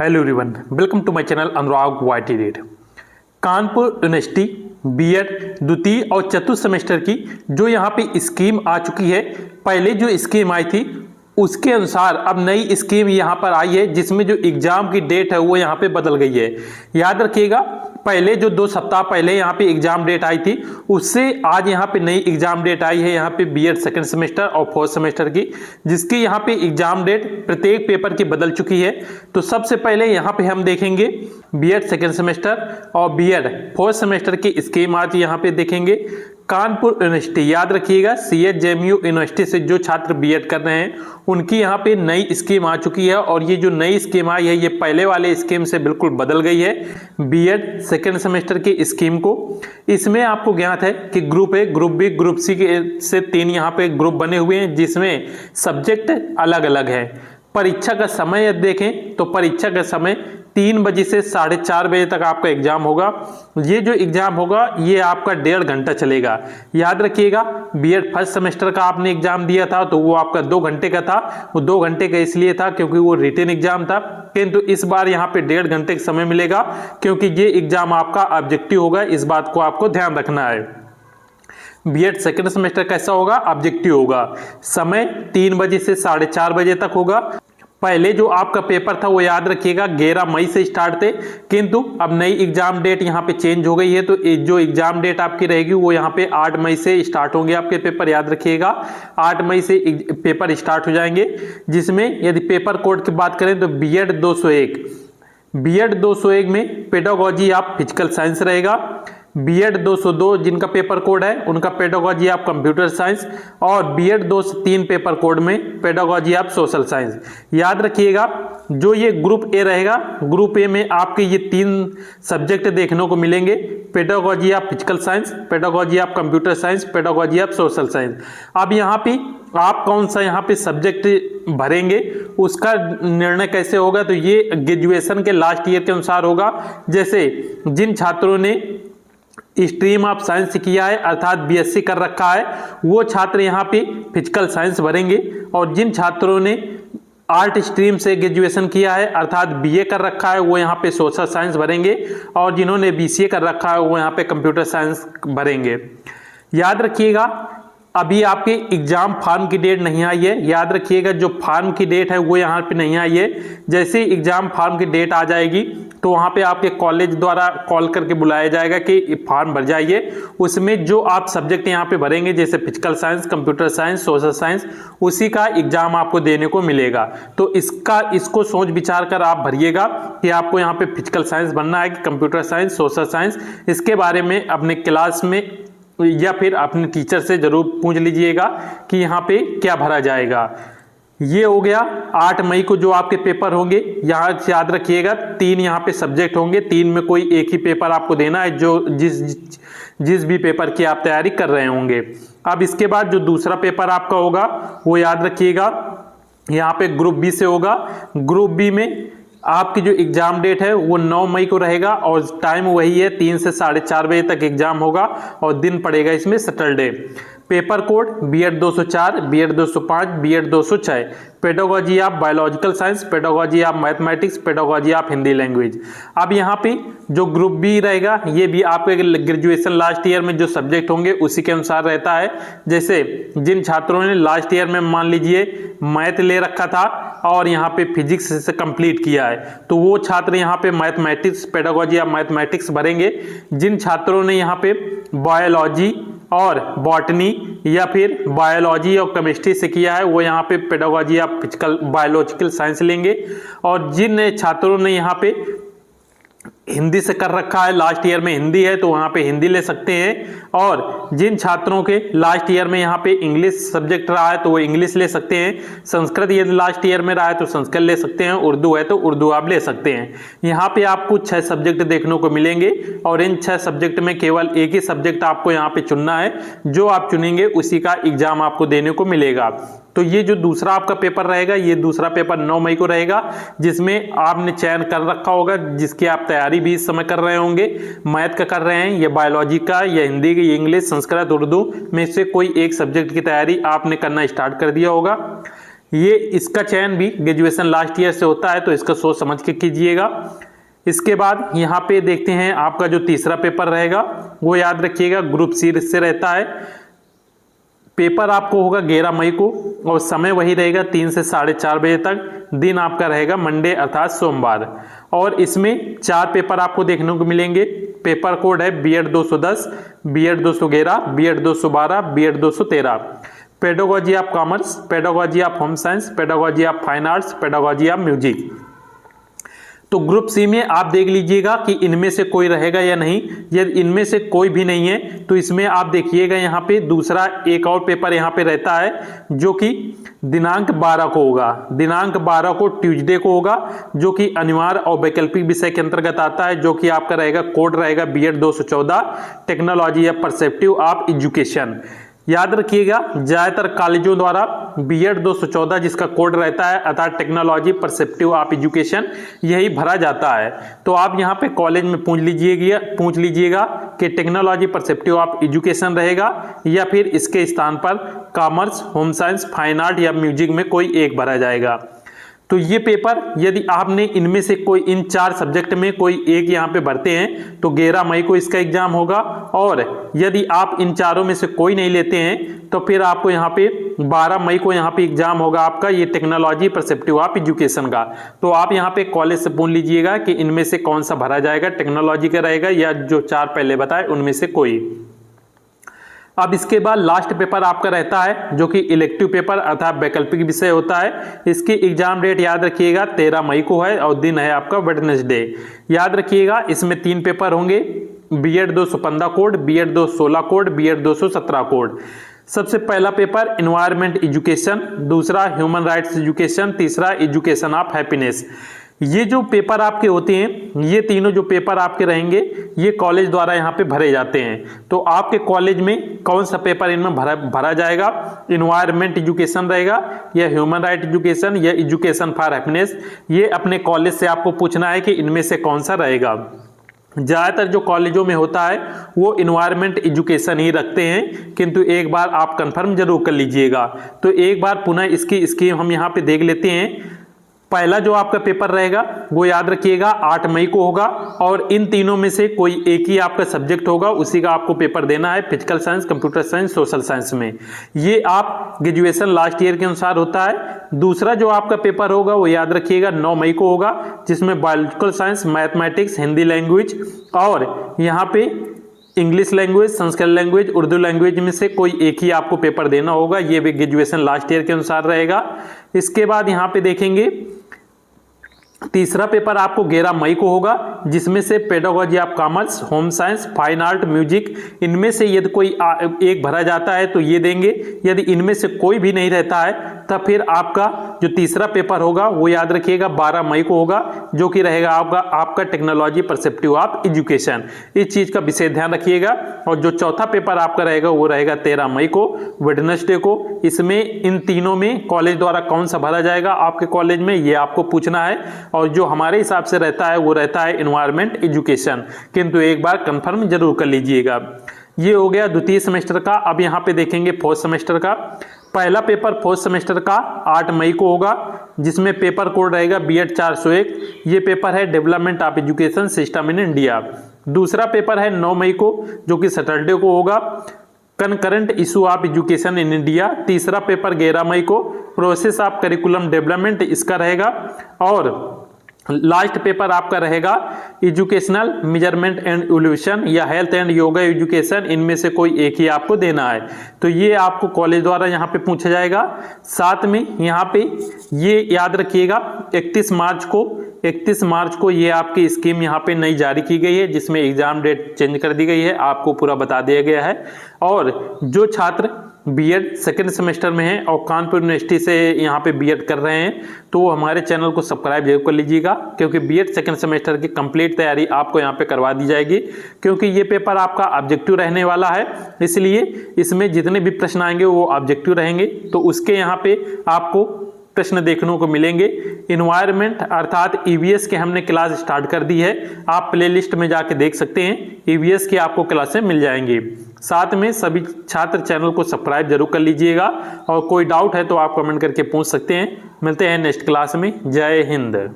Hello everyone, welcome to my channel Anurag YT read. Kanpur university BEd द्वितीय और चतुर्थ semester की जो यहाँ पे स्कीम आ चुकी है, पहले जो स्कीम आई थी उसके अनुसार अब नई स्कीम यहाँ पर आई है, जिसमें जो एग्जाम की डेट है वो यहाँ पे बदल गई है। याद रखिएगा, पहले जो 2 सप्ताह पहले यहाँ पे एग्जाम डेट आई थी, उससे आज यहाँ पे नई एग्जाम डेट आई है यहाँ पे बीएड सेकंड सेमेस्टर और फोर्थ सेमेस्टर की, जिसकी यहाँ पे एग्जाम डेट प्रत्येक पेपर की बदल चुकी है। तो सबसे पहले यहाँ पे हम देखेंगे बीएड सेकंड सेमेस्टर और बीएड फोर्थ सेमेस्टर की स्कीम आज यहाँ पे देखेंगे। कानपुर यूनिवर्सिटी, याद रखिएगा CHJMU यूनिवर्सिटी से जो छात्र बीएड कर रहे हैं उनकी यहाँ पे नई स्कीम आ चुकी है, और ये जो नई स्कीम आई है ये पहले वाले स्कीम से बिल्कुल बदल गई है बीएड सेकेंड सेमेस्टर की स्कीम को। इसमें आपको ज्ञात है कि group A, group B, group C से 3 यहाँ पे ग्रुप बने हुए हैं, जिसमें सब्जेक्ट अलग अलग है। परीक्षा का समय यदि देखें तो परीक्षा का समय 3 बजे से 4:30 बजे तक आपका एग्जाम होगा। ये जो एग्जाम होगा ये आपका 1.5 घंटा चलेगा। याद रखिएगा, बीएड फर्स्ट सेमेस्टर का आपने एग्जाम दिया था तो वो आपका 2 घंटे का था। वो 2 घंटे का इसलिए था क्योंकि वो रिटन एग्जाम था, किंतु इस बार यहाँ पे 1.5 घंटे का समय मिलेगा, क्योंकि ये एग्जाम आपका ऑब्जेक्टिव होगा। इस बात को आपको ध्यान रखना है। बीएड सेकेंड सेमेस्टर कैसा होगा? ऑब्जेक्टिव होगा। समय 3 बजे से 4:30 बजे तक होगा। पहले जो आपका पेपर था वो याद रखिएगा 11 मई से स्टार्ट थे, किंतु अब नई एग्जाम डेट यहाँ पे चेंज हो गई है। तो जो एग्जाम डेट आपकी रहेगी वो यहाँ पे 8 मई से स्टार्ट होंगे आपके पेपर। याद रखिएगा 8 मई से पेपर स्टार्ट हो जाएंगे, जिसमें यदि पेपर कोड की बात करें तो बीएड 201 में पेडागोजी आप फिजिकल साइंस रहेगा। बीएड 202 जिनका पेपर कोड है उनका पेडागोजी आप कंप्यूटर साइंस, और बीएड 203 पेपर कोड में पेडागोजी आप सोशल साइंस। याद रखिएगा, जो ये ग्रुप ए रहेगा, ग्रुप ए में आपके ये 3 सब्जेक्ट देखने को मिलेंगे। पेडागोजी आप फिजिकल साइंस, पेडागोजी आप कंप्यूटर साइंस, पेडागोजी आप सोशल साइंस। अब यहाँ पे आप कौन सा यहाँ पे सब्जेक्ट भरेंगे उसका निर्णय कैसे होगा? तो ये ग्रेजुएशन के लास्ट ईयर के अनुसार होगा। जैसे जिन छात्रों ने स्ट्रीम ऑफ साइंस किया है अर्थात बीएससी कर रखा है, वो छात्र यहाँ पे फिजिकल साइंस भरेंगे, और जिन छात्रों ने आर्ट स्ट्रीम से ग्रेजुएशन किया है अर्थात बीए कर रखा है वो यहाँ पे सोशल साइंस भरेंगे, और जिन्होंने बीसीए कर रखा है वो यहाँ पे कंप्यूटर साइंस भरेंगे। याद रखिएगा, अभी आपके एग्जाम फॉर्म की डेट नहीं आई है। याद रखिएगा, जो फॉर्म की डेट है वो यहाँ पे नहीं आई है। जैसे एग्जाम फॉर्म की डेट आ जाएगी तो वहाँ पे आपके कॉलेज द्वारा कॉल करके बुलाया जाएगा कि फॉर्म भर जाइए। उसमें जो आप सब्जेक्ट यहाँ पे भरेंगे, जैसे physical science, computer science, social science, उसी का एग्जाम आपको देने को मिलेगा। तो इसको सोच विचार कर आप भरिएगा कि आपको यहाँ पे फिजिकल साइंस भरना है कि कंप्यूटर साइंस, सोशल साइंस। इसके बारे में अपने क्लास में या फिर अपने टीचर से जरूर पूछ लीजिएगा कि यहाँ पे क्या भरा जाएगा। ये हो गया 8 मई को जो आपके पेपर होंगे। यहाँ से याद रखिएगा 3 यहाँ पे सब्जेक्ट होंगे, 3 में कोई एक ही पेपर आपको देना है, जो जिस भी पेपर की आप तैयारी कर रहे होंगे। अब इसके बाद जो दूसरा पेपर आपका होगा वो याद रखिएगा यहाँ पे ग्रुप बी से होगा। ग्रुप बी में आपकी जो एग्जाम डेट है वो 9 मई को रहेगा, और टाइम वही है 3 से 4:30 बजे तक एग्जाम होगा, और दिन पड़ेगा इसमें Saturday. Paper code BEd 204, BEd 205, BEd 206। Pedagogy आप बायोलॉजिकल साइंस, पेडागोजी आप मैथमेटिक्स, पेडागोजी आप हिंदी लैंग्वेज। अब यहाँ पे जो ग्रुप बी रहेगा ये भी आपके ग्रेजुएशन लास्ट ईयर में जो सब्जेक्ट होंगे उसी के अनुसार रहता है। जैसे जिन छात्रों ने लास्ट ईयर में मान लीजिए मैथ ले रखा था और यहाँ पे फिजिक्स से कंप्लीट किया है, तो वो छात्र यहाँ पे मैथमेटिक्स, पेडागोजी आप मैथमेटिक्स भरेंगे। जिन छात्रों ने यहाँ पे बायोलॉजी और बॉटनी या फिर बायोलॉजी और केमिस्ट्री से किया है वो यहाँ पे पेडागोजी आप फिजिकल बायोलॉजिकल साइंस लेंगे। और जिन छात्रों ने यहाँ पे हिंदी से कर रखा है, लास्ट ईयर में हिंदी है, तो वहाँ पे हिंदी ले सकते हैं। और जिन छात्रों के लास्ट ईयर में यहाँ पे इंग्लिश सब्जेक्ट रहा है तो वो इंग्लिश ले सकते हैं। संस्कृत यदि लास्ट ईयर में रहा है तो संस्कृत ले सकते हैं। उर्दू है तो उर्दू आप ले सकते हैं। यहाँ पे आपको 6 सब्जेक्ट देखने को मिलेंगे, और इन 6 सब्जेक्ट में केवल एक ही सब्जेक्ट आपको यहाँ पे चुनना है। जो आप चुनेंगे उसी का एग्जाम आपको देने को मिलेगा। तो ये जो दूसरा आपका पेपर रहेगा, ये दूसरा पेपर 9 मई को रहेगा, जिसमें आपने चयन कर रखा होगा, जिसकी आप तैयारी भी इस समय कर रहे होंगे। मैथ का कर रहे हैं या बायोलॉजी का या हिंदी की, इंग्लिश, संस्कृत, उर्दू में से कोई एक सब्जेक्ट की तैयारी आपने करना स्टार्ट कर दिया होगा। ये इसका चयन भी ग्रेजुएशन लास्ट ईयर से होता है, तो इसका सोच समझ के कीजिएगा। इसके बाद यहाँ पे देखते हैं आपका जो तीसरा पेपर रहेगा वो याद रखिएगा ग्रुप सी से रहता है। पेपर आपको होगा 11 मई को और समय वही रहेगा 3 से 4:30 बजे तक। दिन आपका रहेगा मंडे अर्थात सोमवार। और इसमें 4 पेपर आपको देखने को मिलेंगे। पेपर कोड है BEd 210, BEd 211, BEd 212, BEd 213। Pedagogy of commerce, pedagogy of home science, pedagogy of fine arts, pedagogy of music. तो ग्रुप सी में आप देख लीजिएगा कि इनमें से कोई रहेगा या नहीं। यदि इनमें से कोई भी नहीं है तो इसमें आप देखिएगा यहाँ पे दूसरा एक और पेपर यहाँ पे रहता है जो कि दिनांक 12 को होगा। दिनांक 12 को ट्यूसडे को होगा, जो कि अनिवार्य और वैकल्पिक विषय के अंतर्गत आता है, जो कि आपका रहेगा कोड रहेगा बीएड 214, टेक्नोलॉजी या परसेप्टिव ऑफ एजुकेशन। याद रखिएगा ज्यादातर कॉलेजों द्वारा बीएड 214 जिसका कोड रहता है अर्थात टेक्नोलॉजी परसेप्टिव ऑफ एजुकेशन यही भरा जाता है। तो आप यहाँ पे कॉलेज में पूछ लीजिएगा कि टेक्नोलॉजी परसेप्टिव ऑफ एजुकेशन रहेगा या फिर इसके स्थान पर commerce, home science, fine art या म्यूजिक में कोई एक भरा जाएगा। तो ये पेपर यदि आपने इनमें से कोई इन 4 सब्जेक्ट में कोई एक यहाँ पे भरते हैं तो 11 मई को इसका एग्जाम होगा। और यदि आप इन चारों में से कोई नहीं लेते हैं तो फिर आपको यहाँ पे 12 मई को यहाँ पे एग्जाम होगा आपका ये टेक्नोलॉजी परसेप्टिव ऑफ एजुकेशन का। तो आप यहाँ पे कॉलेज से पूछ लीजिएगा कि इनमें से कौन सा भरा जाएगा, टेक्नोलॉजी का रहेगा या जो 4 पहले बताए उनमें से कोई। अब इसके बाद लास्ट पेपर आपका रहता है जो कि इलेक्टिव पेपर अर्थात वैकल्पिक विषय होता है। इसकी एग्जाम डेट याद रखिएगा 13 मई को है और दिन है आपका वेडनेसडे। याद रखिएगा इसमें 3 पेपर होंगे, BEd 215 code, BEd 216 code, BEd 217 code. सबसे पहला पेपर एनवायरमेंट एजुकेशन, दूसरा ह्यूमन राइट्स एजुकेशन, तीसरा एजुकेशन ऑफ हैप्पीनेस। ये जो पेपर आपके होते हैं ये तीनों जो पेपर आपके रहेंगे ये कॉलेज द्वारा यहाँ पे भरे जाते हैं। तो आपके कॉलेज में कौन सा पेपर इनमें भरा जाएगा, एनवायरमेंट एजुकेशन रहेगा या ह्यूमन राइट एजुकेशन या एजुकेशन फॉर हैप्पीनेस। ये अपने कॉलेज से आपको पूछना है कि इनमें से कौन सा रहेगा। ज़्यादातर जो कॉलेजों में होता है वो इन्वायरमेंट एजुकेशन ही रखते हैं, किंतु एक बार आप कंफर्म जरूर कर लीजिएगा। तो एक बार पुनः इसकी स्कीम हम यहाँ पे देख लेते हैं। पहला जो आपका पेपर रहेगा वो याद रखिएगा 8 मई को होगा और इन तीनों में से कोई एक ही आपका सब्जेक्ट होगा, उसी का आपको पेपर देना है। Physical science, computer science, social science में ये आप ग्रेजुएशन लास्ट ईयर के अनुसार होता है। दूसरा जो आपका पेपर होगा वो याद रखिएगा 9 मई को होगा, जिसमें biological science, mathematics, Hindi language और यहाँ पे English language, Sanskrit language, Urdu language में से कोई एक ही आपको पेपर देना होगा। ये भी ग्रेजुएशन लास्ट ईयर के अनुसार रहेगा। इसके बाद यहाँ पे देखेंगे तीसरा पेपर आपको 11 मई को होगा, जिसमें से pedagogy of commerce, home science, fine art, music इनमें से यदि कोई एक भरा जाता है तो ये देंगे। यदि इनमें से कोई भी नहीं रहता है तब फिर आपका जो तीसरा पेपर होगा वो याद रखिएगा 12 मई को होगा, जो कि रहेगा आपका टेक्नोलॉजी परसेप्टिव ऑफ एजुकेशन। इस चीज का विशेष ध्यान रखिएगा। और जो चौथा पेपर आपका रहेगा वो रहेगा 13 मई को, वेडनेसडे को। इसमें इन तीनों में कॉलेज द्वारा कौन सा भरा जाएगा आपके कॉलेज में ये आपको पूछना है। और जो हमारे हिसाब से रहता है वो रहता है एनवायरमेंट एजुकेशन, किंतु एक बार कंफर्म जरूर कर लीजिएगा। ये हो गया द्वितीय सेमेस्टर का। अब यहाँ पे देखेंगे फोर्थ सेमेस्टर का। पहला पेपर फोर्थ सेमेस्टर का 8 मई को होगा, जिसमें पेपर कोड रहेगा बीएड 401। ये पेपर है development of education system in India. दूसरा पेपर है 9 मई को, जो कि सैटरडे को होगा, concurrent issue of education in India. तीसरा पेपर 11 मई को, प्रोसेस ऑफ करिकुलम डेवलपमेंट इसका रहेगा। और लास्ट पेपर आपका रहेगा एजुकेशनल मेजरमेंट एंड इवोल्यूशन या हेल्थ एंड योगा एजुकेशन। इनमें से कोई एक ही आपको देना है। तो ये आपको कॉलेज द्वारा यहाँ पे पूछा जाएगा। साथ में यहाँ पे ये याद रखिएगा 31 मार्च को ये आपकी स्कीम यहाँ पे नई जारी की गई है, जिसमें एग्जाम डेट चेंज कर दी गई है, आपको पूरा बता दिया गया है। और जो छात्र बीएड सेकेंड सेमेस्टर में है और कानपुर यूनिवर्सिटी से यहाँ पे बीएड कर रहे हैं तो वो हमारे चैनल को सब्सक्राइब जरूर कर लीजिएगा, क्योंकि बीएड सेकेंड सेमेस्टर की कंप्लीट तैयारी आपको यहाँ पे करवा दी जाएगी। क्योंकि ये पेपर आपका ऑब्जेक्टिव रहने वाला है, इसलिए इसमें जितने भी प्रश्न आएंगे वो ऑब्जेक्टिव रहेंगे। तो उसके यहाँ पे आपको प्रश्न देखने को मिलेंगे। इन्वायरमेंट अर्थात ईवीएस के हमने क्लास स्टार्ट कर दी है, आप प्लेलिस्ट में जाके देख सकते हैं, ईवीएस की आपको क्लासें मिल जाएंगी। साथ में सभी छात्र चैनल को सब्सक्राइब जरूर कर लीजिएगा और कोई डाउट है तो आप कमेंट करके पूछ सकते हैं। मिलते हैं नेक्स्ट क्लास में। जय हिंद।